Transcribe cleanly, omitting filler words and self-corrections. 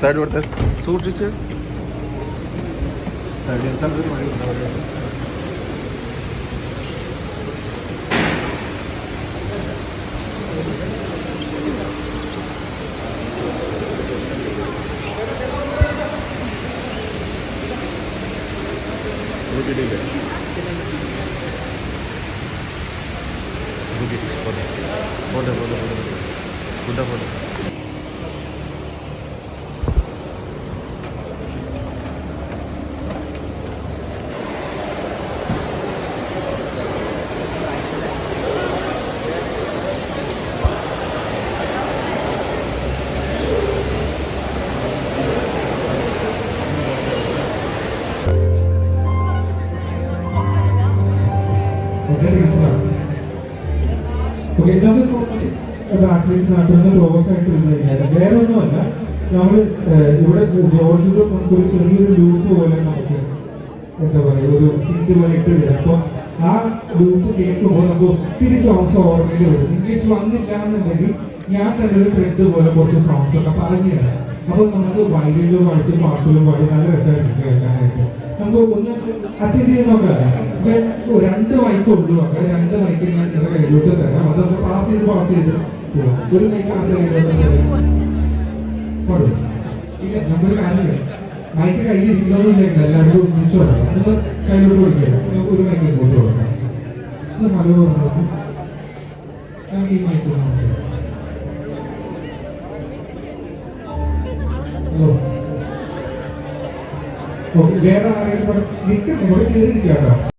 Side കൊടുത്ത സൂക്ഷിച്ച് side close ആയിട്ട് ഇരുന്ന് കഴിഞ്ഞാൽ വേറെ ഒന്നുമല്ല, നമ്മൾ ഇവിടെ ജോർജിൽ നമുക്കൊരു ചെറിയൊരു ലൂപ്പ് പോലെ നമുക്ക് എന്താ പറയുക ഒരു ഹിന്റ് പോലെ ഇട്ട് വരും. അപ്പോൾ ആ ലൂപ്പ് കേൾക്കുമ്പോൾ നമുക്ക് ഒത്തിരി സോങ്സ് ഓർമ്മയിൽ വരും. ഇംഗ്ലീഷ് വന്നില്ല എന്നുണ്ടെങ്കിൽ ഞാൻ തന്നെ ഒരു ത്രെഡ് പോലെ കുറച്ച് സോങ്സ് ഒക്കെ പറഞ്ഞു തരാം. അപ്പോൾ നമുക്ക് വയലിലും വായിച്ച് പാട്ടിലും പാടി നല്ല രസമായിരിക്കും കേൾക്കാനായിട്ട്. നമുക്ക് ഒന്ന് അറ്റൻഡ് ചെയ്ത് നോക്കാം. ഇപ്പം 2 മൈക്ക് ഉള്ളൂ, അങ്ങനെ 2 മൈക്ക് ഞാൻ നിങ്ങളുടെ കയ്യിലോട്ട് തരാം. അത് നമുക്ക് പാസ് ചെയ്ത് പോവാം. ഒരു മൈക്ക് പാടും ഇല്ല, നമ്മളൊരു കാര്യം ചെയ്യാം. മൈക്ക് കയ്യിൽ ഇരിക്കുന്നതെന്ന് ചെയ്യണ്ട, എല്ലാവരും ഒന്നിച്ചു കൊടുക്കാം. നിങ്ങൾ കയ്യിലോട്ട് കൊടുക്കില്ല, ഒരു മൈക്ക് ഇങ്ങോട്ട് കൊടുക്കാം. ഒന്ന് ഹലോ പറഞ്ഞു നമുക്ക് ഈ മൈക്ക് ഹലോ. ഓക്കെ, വേറെ ആരെങ്കിലും നിൽക്കണം, ഇവിടെ കയറിയിരിക്കാം കേട്ടോ.